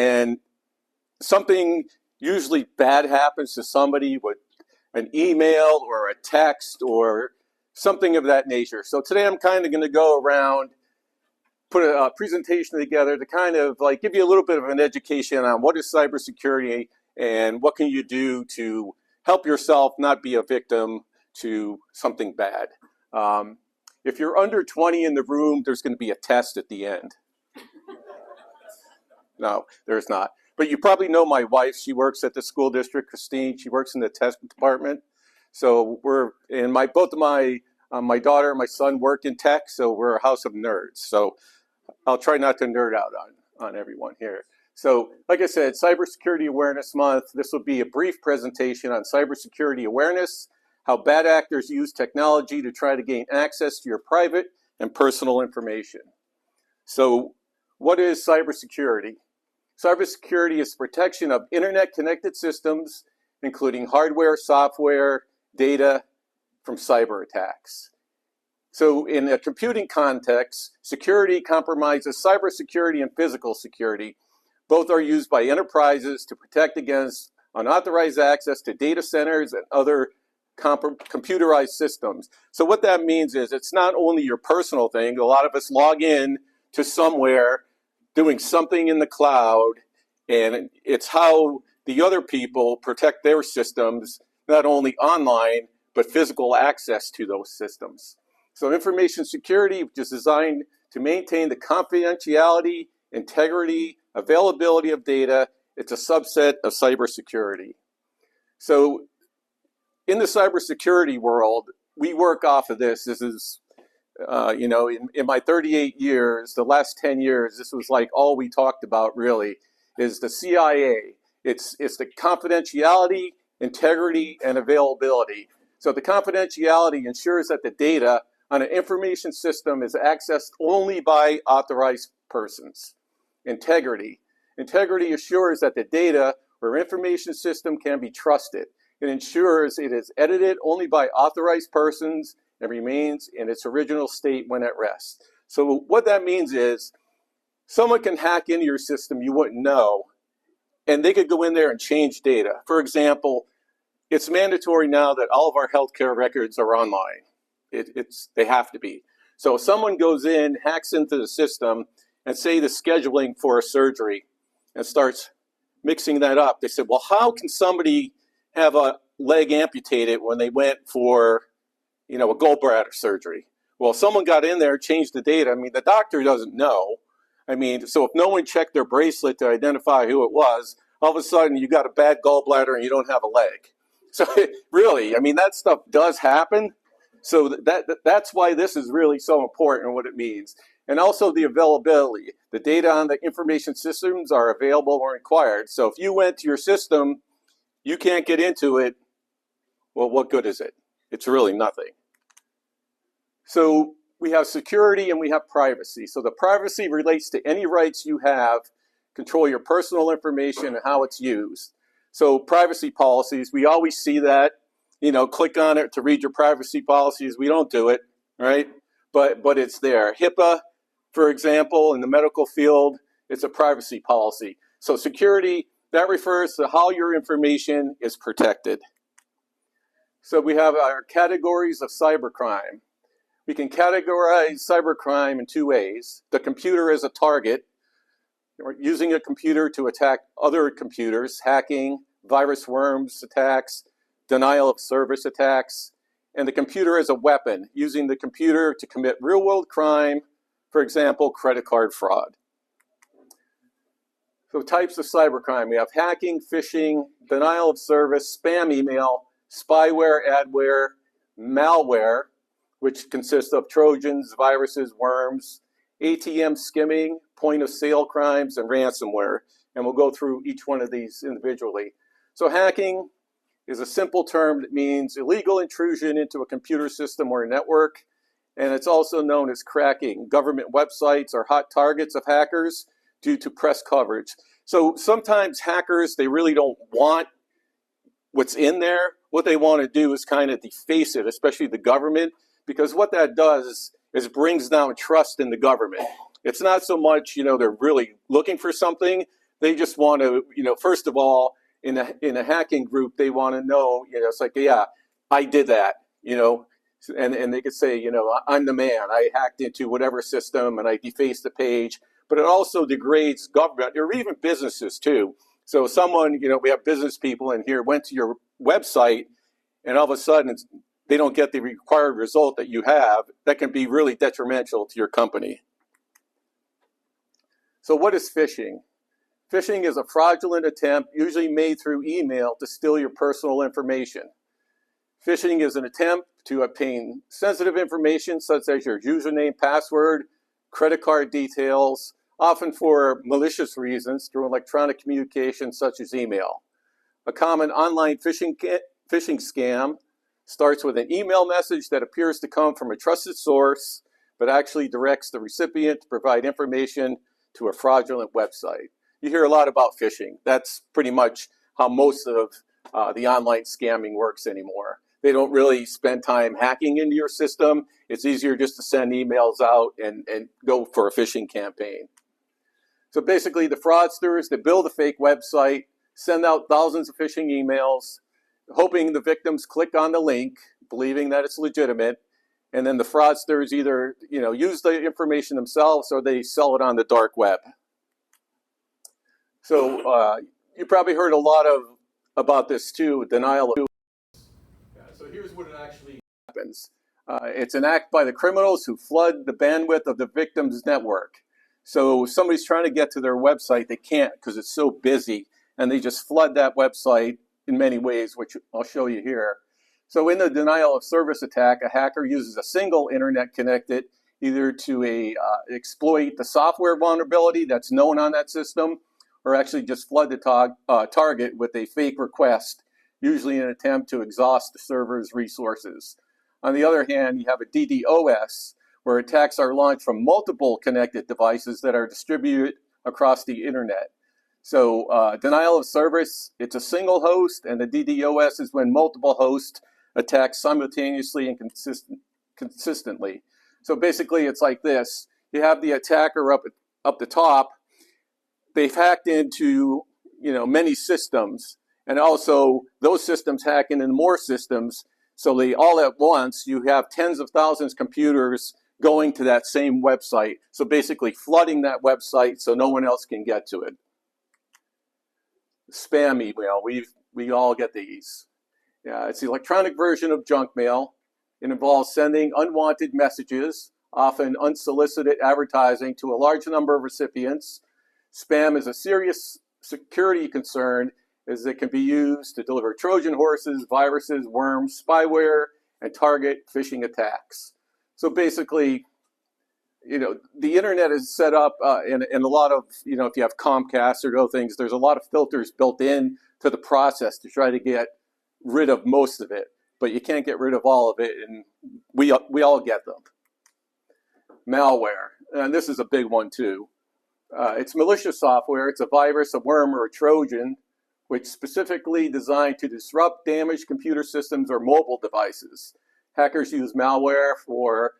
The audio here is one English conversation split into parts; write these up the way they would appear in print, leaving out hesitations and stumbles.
and something usually bad happens to somebody with an email or a text or something of that nature. So today I'm kind of going to go around, put a presentation together to kind of like give you a little bit of an education on what is cybersecurity and what can you do to help yourself not be a victim to something bad. If you're under 20 in the room, there's going to be a test at the end. No, there's not. But you probably know my wife. She works at the school district, Christine. She works in the test department. So both of my daughter and my son work in tech, so we're a house of nerds. So I'll try not to nerd out on everyone here. So like I said, Cybersecurity Awareness Month. This will be a brief presentation on cybersecurity awareness, how bad actors use technology to try to gain access to your private and personal information. So what is cybersecurity? Cybersecurity is protection of internet-connected systems, including hardware, software, data from cyber attacks. So in a computing context, security compromises cybersecurity and physical security. Both are used by enterprises to protect against unauthorized access to data centers and other computerized systems. So what that means is it's not only your personal thing. A lot of us log in to somewhere doing something in the cloud, and it's how the other people protect their systems, not only online, but physical access to those systems. So information security, which is designed to maintain the confidentiality, integrity, availability of data, it's a subset of cybersecurity. So in the cybersecurity world, we work off of this. This is in my 38 years, the last 10 years, this was like all we talked about really is the CIA. It's the confidentiality, integrity, and availability. So the confidentiality ensures that the data on an information system is accessed only by authorized persons. Integrity assures that the data or information system can be trusted. It ensures it is edited only by authorized persons and remains in its original state when at rest. So what that means is someone can hack into your system you wouldn't know, and they could go in there and change data. For example, it's mandatory now that all of our healthcare records are online. They have to be. So if someone goes in, hacks into the system, and say the scheduling for a surgery, and starts mixing that up, they said, well, how can somebody have a leg amputated when they went for a gallbladder surgery? Well, someone got in there, changed the data. I mean, the doctor doesn't know. I mean, so if no one checked their bracelet to identify who it was, all of a sudden you got a bad gallbladder and you don't have a leg. So really, I mean, that stuff does happen. So that's why this is really so important and what it means. And also the availability. The data on the information systems are available when required. So if you went to your system, you can't get into it, well, what good is it? It's really nothing. So we have security and we have privacy. So the privacy relates to any rights you have, control your personal information and how it's used. So privacy policies, we always see that, click on it to read your privacy policies. We don't do it, right? But it's there. HIPAA, for example, in the medical field, it's a privacy policy. So security, that refers to how your information is protected. So we have our categories of cybercrime. We can categorize cybercrime in two ways. The computer as a target, using a computer to attack other computers, hacking, virus worms attacks, denial of service attacks, and the computer as a weapon, using the computer to commit real-world crime, for example, credit card fraud. So types of cybercrime, we have hacking, phishing, denial of service, spam email, spyware, adware, malware, which consists of Trojans, viruses, worms, ATM skimming, point of sale crimes, and ransomware. And we'll go through each one of these individually. So hacking is a simple term that means illegal intrusion into a computer system or a network. And it's also known as cracking. Government websites are hot targets of hackers due to press coverage. So sometimes hackers, they really don't want what's in there. What they want to do is kind of deface it, especially the government, because what that does is brings down trust in the government. It's not so much, they're really looking for something. They just want to, first of all, in a hacking group, they want to know, it's like, yeah, I did that, and they could say, I'm the man. I hacked into whatever system and I defaced the page. But it also degrades government or even businesses too. So someone, we have business people in here, went to your website, and all of a sudden they don't get the required result that you have. That can be really detrimental to your company. So what is phishing? Phishing is a fraudulent attempt, usually made through email, to steal your personal information. Phishing is an attempt to obtain sensitive information such as your username, password, credit card details, often for malicious reasons through electronic communication such as email. A common online phishing scam starts with an email message that appears to come from a trusted source, but actually directs the recipient to provide information to a fraudulent website. You hear a lot about phishing. That's pretty much how most of the online scamming works anymore. They don't really spend time hacking into your system. It's easier just to send emails out and go for a phishing campaign. So basically, the fraudsters, they build a fake website, send out thousands of phishing emails, hoping the victims click on the link, believing that it's legitimate, and then the fraudsters either use the information themselves or they sell it on the dark web. So you probably heard a lot about this too, denial of. So here's what it actually happens. It's an act by the criminals who flood the bandwidth of the victim's network. So somebody's trying to get to their website, they can't because it's so busy, and they just flood that website in many ways, which I'll show you here. So in the denial of service attack, a hacker uses a single internet connected either to exploit the software vulnerability that's known on that system, or actually just flood the target with a fake request, usually in an attempt to exhaust the server's resources. On the other hand, you have a DDoS, where attacks are launched from multiple connected devices that are distributed across the internet. So denial of service, it's a single host, and the DDoS is when multiple hosts attack simultaneously and consistently. So basically, it's like this. You have the attacker up the top. They've hacked into many systems, and also those systems hack into more systems. So they all at once, you have tens of thousands of computers going to that same website. So basically flooding that website so no one else can get to it. Spam email, we all get these. Yeah, it's the electronic version of junk mail. It involves sending unwanted messages, often unsolicited advertising, to a large number of recipients. Spam is a serious security concern as it can be used to deliver Trojan horses, viruses, worms, spyware, and target phishing attacks. So basically, the internet is set up in a lot of, if you have Comcast or other things, there's a lot of filters built in to the process to try to get rid of most of it, but you can't get rid of all of it, and we all get them. Malware, and this is a big one too. It's malicious software. It's a virus, a worm, or a Trojan, which specifically designed to disrupt, damage computer systems or mobile devices. Hackers use malware for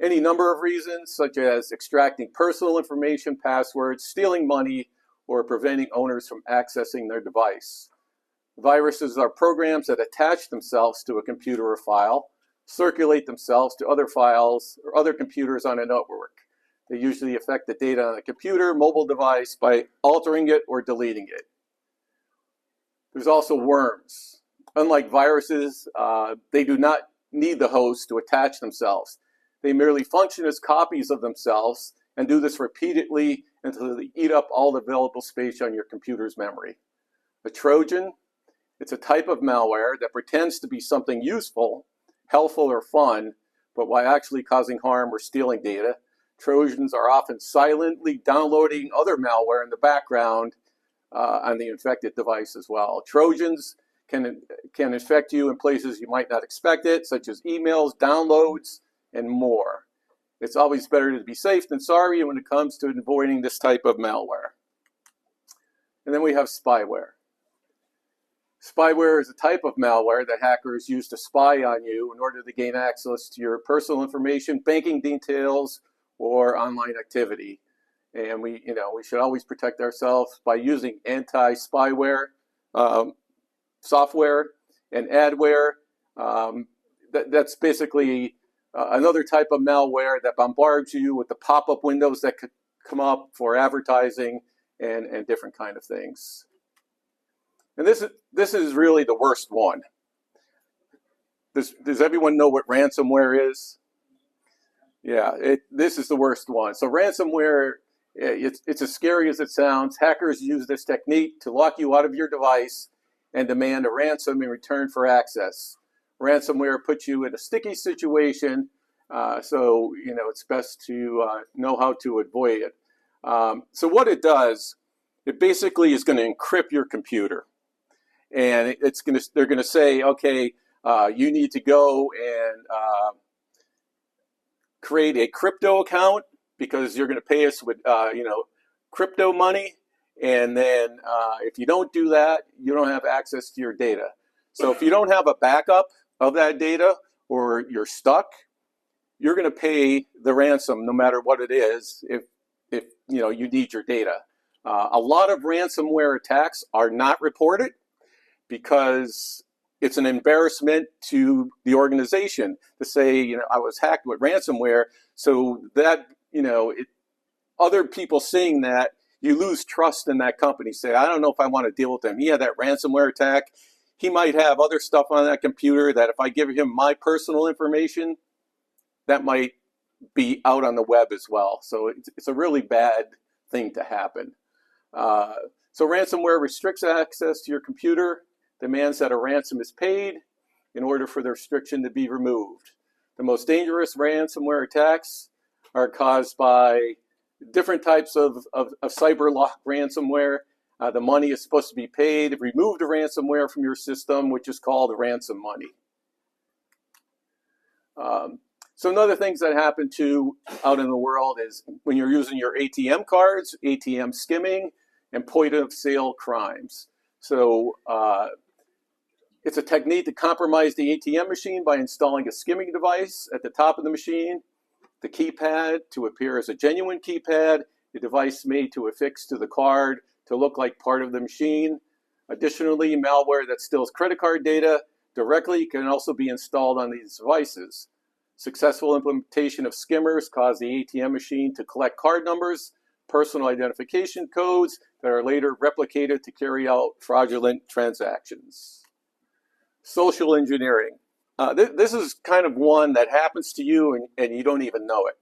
any number of reasons, such as extracting personal information, passwords, stealing money, or preventing owners from accessing their device. Viruses are programs that attach themselves to a computer or file, circulate themselves to other files or other computers on a network. They usually affect the data on a computer, mobile device by altering it or deleting it. There's also worms. Unlike viruses, they do not need the host to attach themselves. They merely function as copies of themselves and do this repeatedly until they eat up all the available space on your computer's memory. A Trojan, it's a type of malware that pretends to be something useful, helpful, or fun, but while actually causing harm or stealing data. Trojans are often silently downloading other malware in the background on the infected device as well. Trojans can infect you in places you might not expect it, such as emails, downloads, and more. It's always better to be safe than sorry when it comes to avoiding this type of malware. And then we have spyware. Spyware is a type of malware that hackers use to spy on you in order to gain access to your personal information, banking details, or online activity. And we should always protect ourselves by using anti-spyware software and adware. That's basically another type of malware that bombards you with the pop-up windows that could come up for advertising and different kind of things. And this is really the worst one. Does everyone know what ransomware is? Yeah, this is the worst one. So ransomware, it's as scary as it sounds. Hackers use this technique to lock you out of your device and demand a ransom in return for access. Ransomware puts you in a sticky situation, so it's best to know how to avoid it. So what it does, it basically is going to encrypt your computer, and they're going to say, okay, you need to go and create a crypto account because you're going to pay us with crypto money, and then if you don't do that, you don't have access to your data. So if you don't have a backup of that data or you're stuck, you're going to pay the ransom no matter what it is if you need your data. A lot of ransomware attacks are not reported because it's an embarrassment to the organization to say, I was hacked with ransomware, so that, other people seeing that, you lose trust in that company. Say, I don't know if I want to deal with them. He had that ransomware attack. He might have other stuff on that computer that if I give him my personal information, that might be out on the web as well. So it's a really bad thing to happen. So ransomware restricts access to your computer, demands that a ransom is paid in order for the restriction to be removed. The most dangerous ransomware attacks are caused by different types of cyber lock ransomware. The money is supposed to be paid. Remove the ransomware from your system, which is called ransom money. So another things that happen too out in the world is when you're using your ATM cards, ATM skimming, and point of sale crimes. So it's a technique to compromise the ATM machine by installing a skimming device at the top of the machine, the keypad to appear as a genuine keypad, the device made to affix to the card to look like part of the machine. Additionally, malware that steals credit card data directly can also be installed on these devices. Successful implementation of skimmers cause the ATM machine to collect card numbers, personal identification codes that are later replicated to carry out fraudulent transactions. Social engineering. This is kind of one that happens to you and you don't even know it.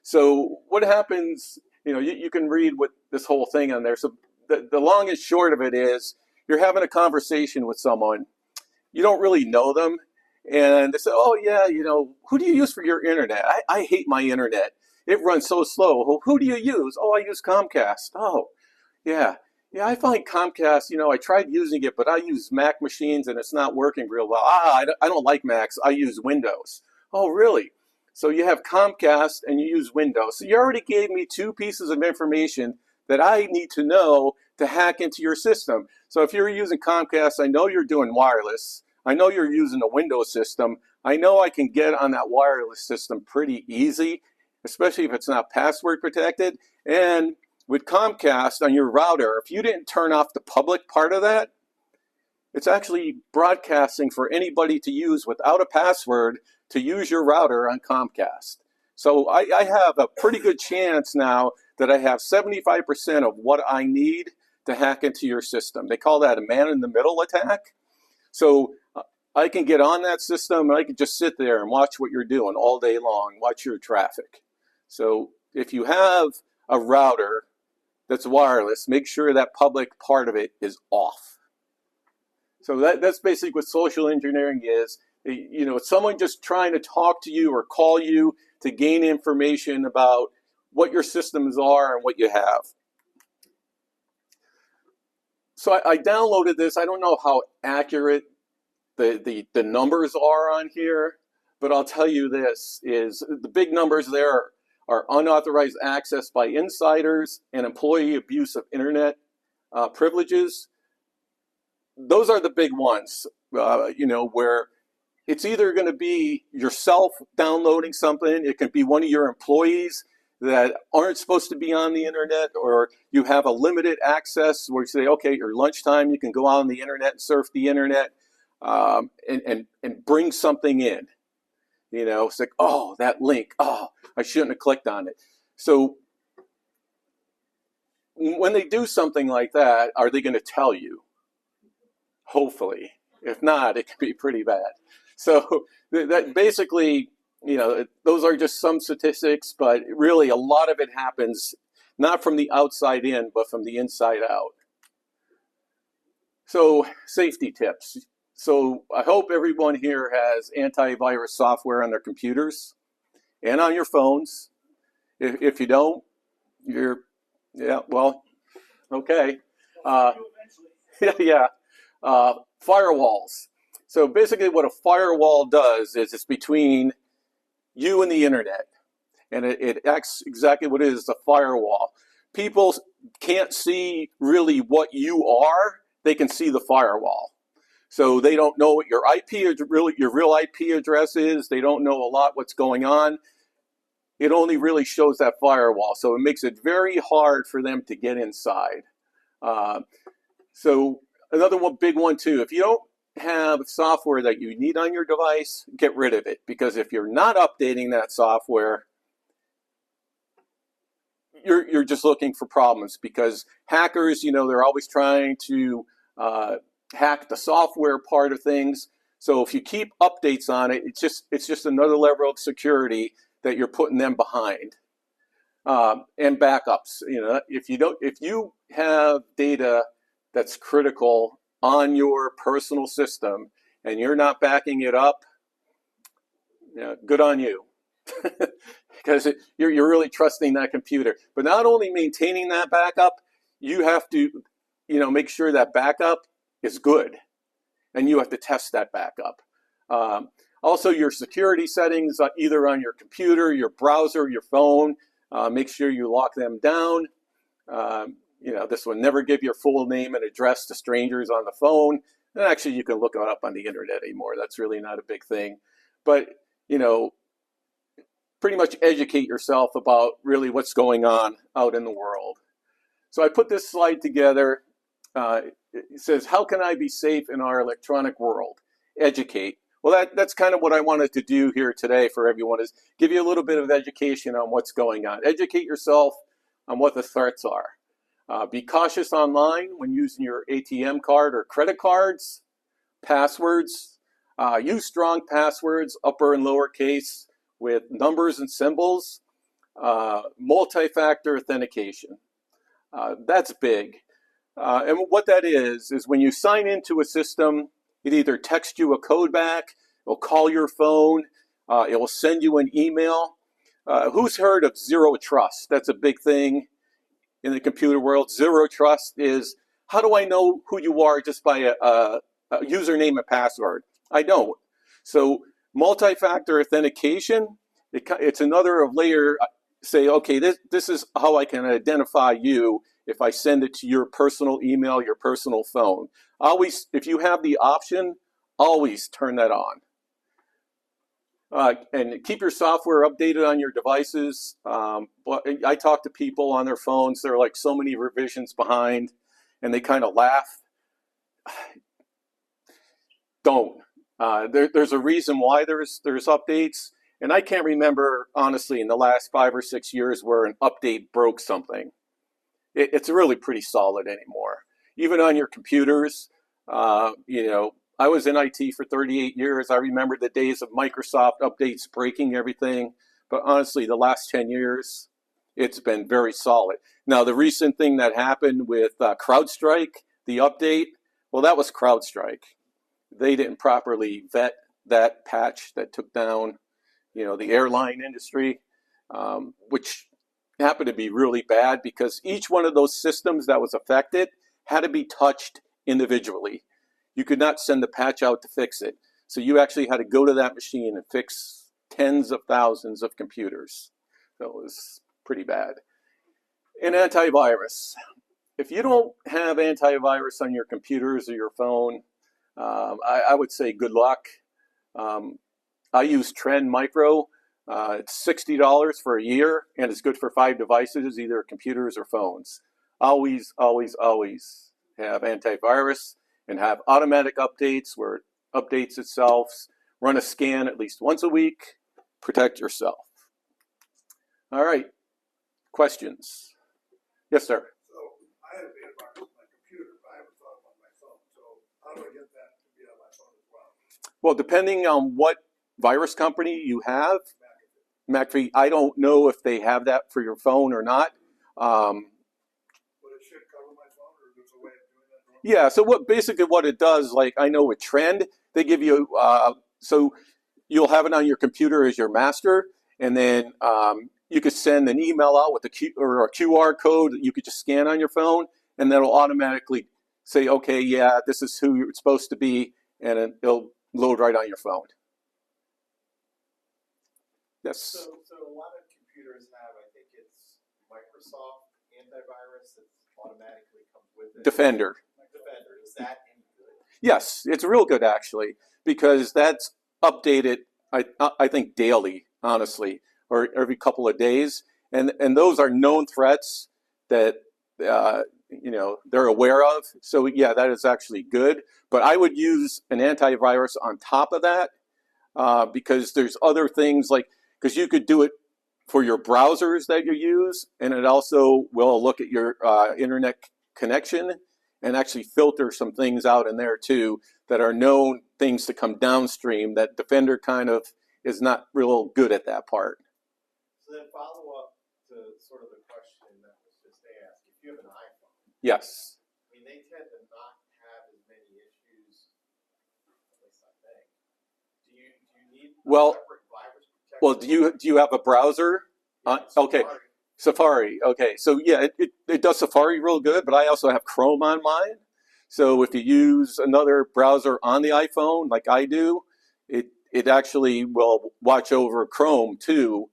So what happens, you can read what this whole thing on there. So the long and short of it is you're having a conversation with someone, you don't really know them, and they say, oh yeah, who do you use for your internet? I hate my internet. It runs so slow. Well, who do you use? Oh, I use Comcast. Oh, yeah. Yeah, I find Comcast, I tried using it, but I use Mac machines and it's not working real well. I don't like Macs. I use Windows. Oh, really? So you have Comcast and you use Windows. So you already gave me two pieces of information that I need to know to hack into your system. So if you're using Comcast, I know you're doing wireless. I know you're using a Windows system. I know I can get on that wireless system pretty easy, especially if it's not password protected. And with Comcast on your router, if you didn't turn off the public part of that, it's actually broadcasting for anybody to use without a password to use your router on Comcast. So I have a pretty good chance now that I have 75% of what I need to hack into your system. They call that a man-in-the-middle attack. So I can get on that system and I can just sit there and watch what you're doing all day long, watch your traffic. So if you have a router that's wireless, make sure that public part of it is off. So that's basically what social engineering is. It's someone just trying to talk to you or call you to gain information about what your systems are and what you have. So I downloaded this. I don't know how accurate the numbers are on here, but I'll tell you this is the big numbers there are unauthorized access by insiders and employee abuse of internet privileges. Those are the big ones, where it's either going to be yourself downloading something, it can be one of your employees that aren't supposed to be on the internet, or you have a limited access where you say, okay, your lunchtime, you can go out on the internet and surf the internet, and bring something in. You know, it's like, oh, that link, oh, I shouldn't have clicked on it. So when they do something like that, are they going to tell you? Hopefully. If not, it can be pretty bad. So that basically, you know, those are just some statistics, but really a lot of it happens not from the outside in, but from the inside out. So safety tips. So I hope everyone here has antivirus software on their computers and on your phones. If you don't, yeah, well, okay. Uh, yeah. Firewalls. So basically what a firewall does is it's between you and the internet. And it acts exactly what it is, a firewall. People can't see really what you are. They can see the firewall. So they don't know what your real IP address is. They don't know a lot what's going on. It only really shows that firewall. So it makes it very hard for them to get inside. So another big one too, if you don't have software that you need on your device, get rid of it. Because if you're not updating that software, you're just looking for problems, because hackers, you know, they're always trying to hack the software part of things. So if you keep updates on it, it's just another level of security that you're putting them behind. And backups, you know, if you have data that's critical on your personal system and you're not backing it up, you know, good on you. Because you're really trusting that computer. But not only maintaining that backup, you have to, you know, make sure that backup is good, and you have to test that backup. Also, your security settings, either on your computer, your browser, your phone, make sure you lock them down. You know, this will never give your full name and address to strangers on the phone. And actually, you can look it up on the internet anymore. That's really not a big thing. But, you know, pretty much educate yourself about really what's going on out in the world. So I put this slide together. It says, how can I be safe in our electronic world? Educate. Well, that's kind of what I wanted to do here today for everyone, is give you a little bit of education on what's going on. Educate yourself on what the threats are. Be cautious online when using your ATM card or credit cards. Passwords. Use strong passwords, upper and lowercase, with numbers and symbols. Multi-factor authentication. That's big. And what that is when you sign into a system, it either text you a code back, it'll call your phone, it will send you an email. Who's heard of zero trust? That's a big thing in the computer world. Zero trust is, how do I know who you are just by a username and password? I don't. So multi-factor authentication, it's another layer. Say, okay, this is how I can identify you if I send it to your personal email, your personal phone. Always, if you have the option, always turn that on. And keep your software updated on your devices. But I talk to people on their phones, they're like so many revisions behind, and they kind of laugh. Don't. There's a reason why there's updates. And I can't remember, honestly, in the last 5 or 6 years where an update broke something. It's really pretty solid anymore. Even on your computers, you know, I was in IT for 38 years. I remember the days of Microsoft updates breaking everything. But honestly, the last 10 years, it's been very solid. Now, the recent thing that happened with CrowdStrike, the update, well, that was CrowdStrike. They didn't properly vet that patch that took down, you know, the airline industry, which happened to be really bad because each one of those systems that was affected had to be touched individually. You could not send the patch out to fix it. So you actually had to go to that machine and fix tens of thousands of computers. So it was pretty bad. And antivirus. If you don't have antivirus on your computers or your phone, I would say good luck. I use Trend Micro. It's $60 for a year, and it's good for 5 devices, either computers or phones. Always, always, always have antivirus and have automatic updates where it updates itself. Run a scan at least once a week. Protect yourself. All right. Questions? Yes, sir. So I have antivirus on my computer, but I haven't thought about my phone. So how do I get that to be on my phone as well? Well, depending on what virus company you have, McAfee, I don't know if they have that for your phone or not. But it should cover my phone, or there's a way of doing that? Yeah, so basically what it does, like I know with Trend, they give you, so you'll have it on your computer as your master, and then you could send an email out with a QR code that you could just scan on your phone, and that'll automatically say, okay, yeah, this is who you're supposed to be, and it'll load right on your phone. Yes. So a lot of computers have, I think it's Microsoft antivirus that automatically comes with it. Defender. Defender. Is that any good? Yes, it's real good actually, because that's updated, I think daily, honestly, or every couple of days, and those are known threats that they're aware of. So yeah, that is actually good. But I would use an antivirus on top of that because there's other things like, because you could do it for your browsers that you use, and it also will look at your internet connection and actually filter some things out in there too that are known things to come downstream that Defender kind of is not real good at that part. So then follow up to sort of the question that was just asked. If you have an iPhone, Yes. I mean, they tend to not have as many issues, at least I think. Do you need separate virus protection? Well, do you have a browser? Okay. Safari. Okay, so yeah, it does Safari real good, but I also have Chrome on mine. So if you use another browser on the iPhone, like I do, it actually will watch over Chrome too,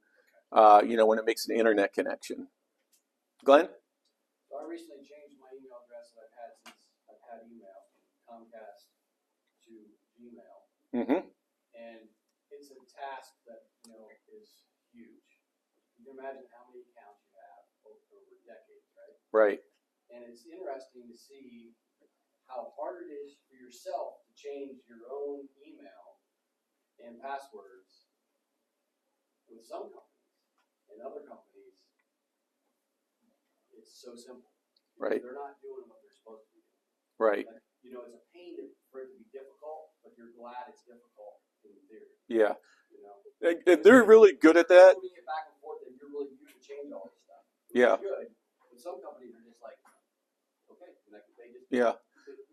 when it makes an internet connection. Glenn? So I recently changed my email address that I've had since I've had email from Comcast to Gmail. Mm-hmm. And it's a task that, is huge. You can imagine how many accounts you have over decades, right? Right. And it's interesting to see how hard it is for yourself to change your own email and passwords with some companies. And other companies, it's so simple. Right. They're not doing what they're supposed to be doing. Right. Like, it's a pain for it to be difficult, but you're glad it's difficult in theory. Yeah. And they're really good at that. Moving it back and forth, and you're really good to change all this stuff. Yeah. Good. But some companies are just like, okay, they just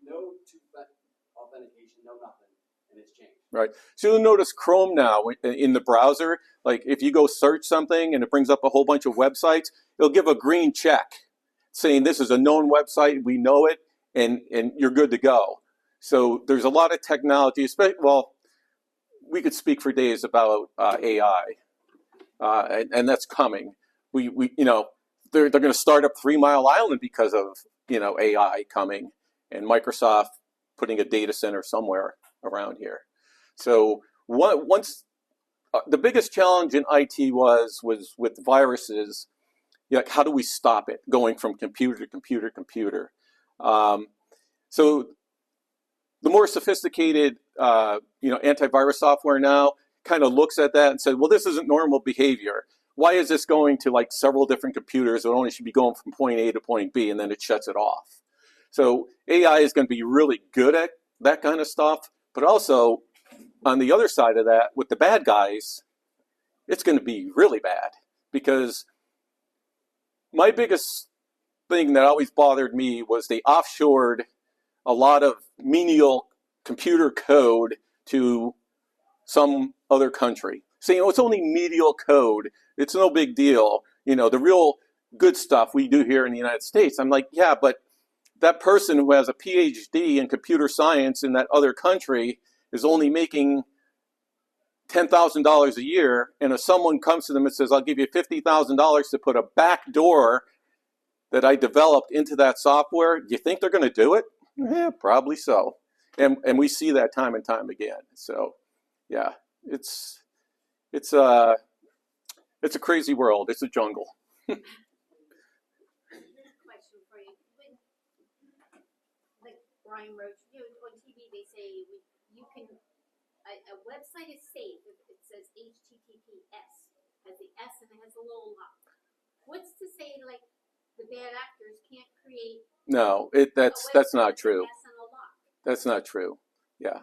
no two-factor authentication, no nothing, and it's changed. Right. So you'll notice Chrome now in the browser, like if you go search something and it brings up a whole bunch of websites, it'll give a green check saying this is a known website, we know it, and you're good to go. So there's a lot of technology, we could speak for days about AI, and that's coming. They're going to start up 3 Mile Island because of AI coming, and Microsoft putting a data center somewhere around here. So once the biggest challenge in IT was with viruses, how do we stop it going from computer to computer to computer? So the more sophisticated antivirus software now kind of looks at that and says, well, this isn't normal behavior. Why is this going to like several different computers? It only should be going from point A to point B, and then it shuts it off. So AI is going to be really good at that kind of stuff, but also on the other side of that, with the bad guys, it's going to be really bad, because my biggest thing that always bothered me was they offshored a lot of menial computer code to some other country. Saying, it's only menial code. It's no big deal. The real good stuff we do here in the United States. I'm like, yeah, but that person who has a PhD in computer science in that other country is only making $10,000 a year. And if someone comes to them and says, I'll give you $50,000 to put a back door that I developed into that software, do you think they're going to do it? Yeah, probably so. And we see that time and time again. So, yeah, it's It's a crazy world. It's a jungle. Here's a question for you. When, like Brian Roach, on TV, they say you can, a website is safe if it says HTTPS, has the S and it has a little lock. What's to say, like, the bad actors can't create No, a that's website not with true. an S and a lock? That's not true. Yeah.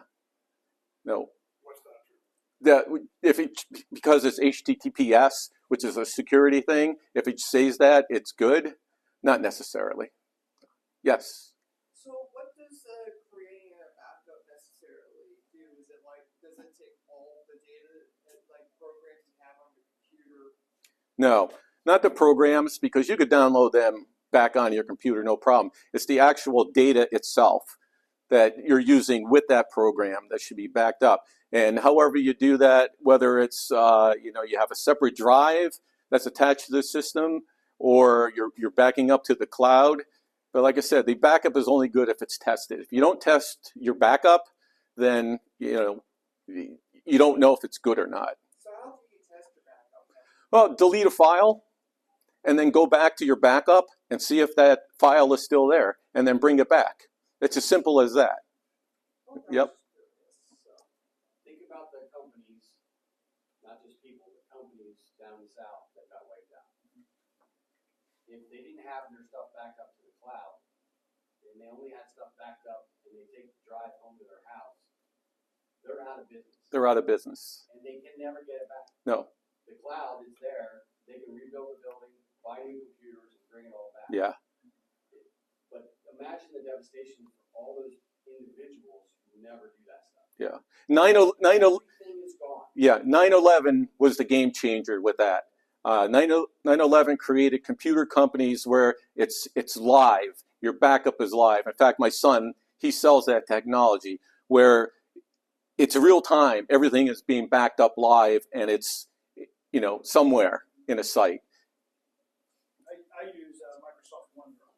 No. What's not true? That if it because it's HTTPS, which is a security thing, if it says that, it's good. Not necessarily. Yes. So what does creating a backup necessarily do? Is it like, does it take all the data that like programs you have on your computer? No, not the programs, because you could download them back on your computer, no problem. It's the actual data itself that you're using with that program that should be backed up. And however you do that, whether it's you have a separate drive that's attached to the system, or you're backing up to the cloud. But like I said, the backup is only good if it's tested. If you don't test your backup, then you don't know if it's good or not. So how do you test the backup? Well, delete a file, and then go back to your backup and see if that file is still there, and then bring it back. It's as simple as that. Yep. Think about the companies, not just people, but companies down south that got wiped out. If they didn't have their stuff backed up to the cloud, and they only had stuff backed up, and they take the drive home to their house, they're out of business. They're out of business. And they can never get it back. No. The cloud is there. They can rebuild the building, buy new computers, and bring it all back. Yeah. But imagine the devastation for all those individuals who never do that stuff. Yeah. Everything is gone. Yeah. 9/11 was the game changer with that. 9/11 created computer companies where it's live. Your backup is live. In fact, my son, he sells that technology where it's real time. Everything is being backed up live, and it's somewhere in a site. I use Microsoft OneDrive.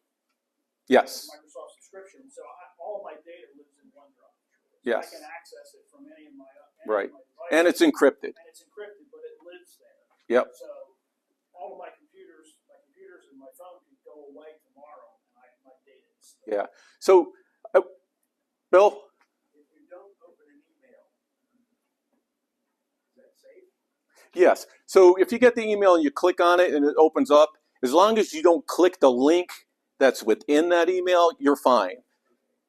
Yes. Microsoft subscription, so all of my data lives in OneDrive. So Yes. I can access it from any of my Right. of my devices. And it's encrypted. And it's encrypted, but it lives there. Yep. So all of my computers and my phone can go away tomorrow, and my data is still. Yeah. So, Bill? If you don't open an email, is that safe? Yes. So if you get the email and you click on it and it opens up, as long as you don't click the link that's within that email, you're fine.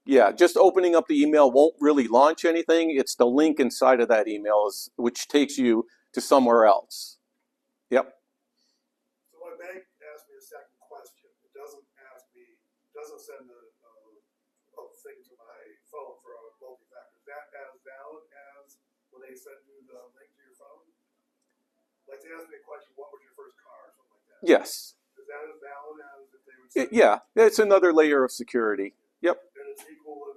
Yeah, just opening up the email won't really launch anything. It's the link inside of that email which takes you to somewhere else. Yep. So my bank asked me a second question. It doesn't send a thing to my phone for a multi-factor. Is that as valid as when they send you the link to your phone? Like they asked me a question, what was your first car or something like that? Yes. Is that as valid as if they would send Yeah, it's another layer of security. Yep. and it's equal in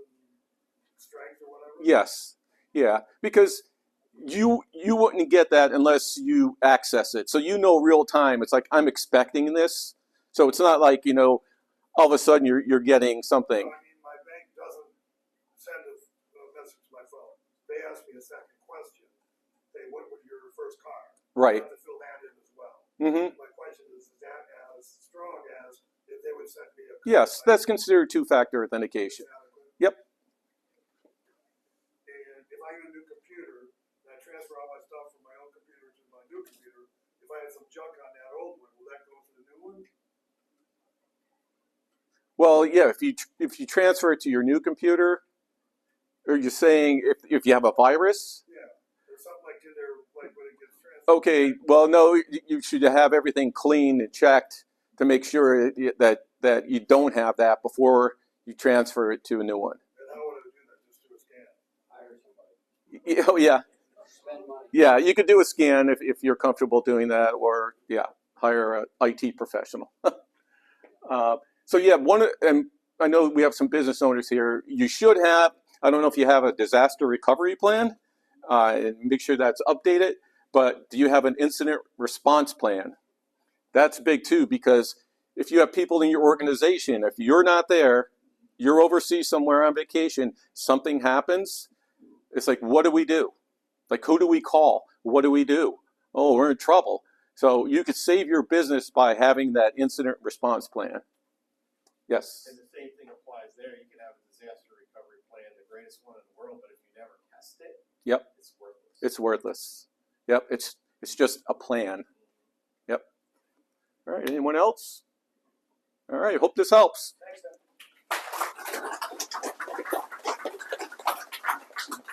strength or whatever? Yes. Yeah, because you wouldn't get that unless you access it. So real time. It's like, I'm expecting this. So it's not like, all of a sudden you're getting something. So, I mean, my bank doesn't send a message to my phone. They ask me a second question. Say, what was your first car? Right. I have to fill that in as well. Mm-hmm. My question is that as strong as if they would send me a code? Yes, that's considered two-factor authentication. Yep. And if I get a new computer and I transfer all my stuff from my old computer to my new computer, if I had some junk on that old one, will that go to the new one? Well, yeah, if you transfer it to your new computer, are you saying if you have a virus? Yeah, or something like in there, like when it gets transferred. Okay, well, no, you should have everything cleaned and checked to make sure that you don't have that before you transfer it to a new one. And how would I do that? Just do a scan? Hire somebody. Oh, yeah. Spend money. Yeah, you could do a scan if you're comfortable doing that, or hire an IT professional. So yeah, and I know we have some business owners here. You should have, I don't know if you have a disaster recovery plan, and make sure that's updated, but do you have an incident response plan? That's big too, because if you have people in your organization, if you're not there, you're overseas somewhere on vacation, something happens, it's like, what do we do? Like, who do we call? What do we do? Oh, we're in trouble. So you could save your business by having that incident response plan. Yes. And the same thing applies there. You can have a disaster recovery plan, the greatest one in the world, but if you never test it, Yep. it's worthless. It's worthless. Yep. It's just a plan. Yep. All right. Anyone else? All right. Hope this helps.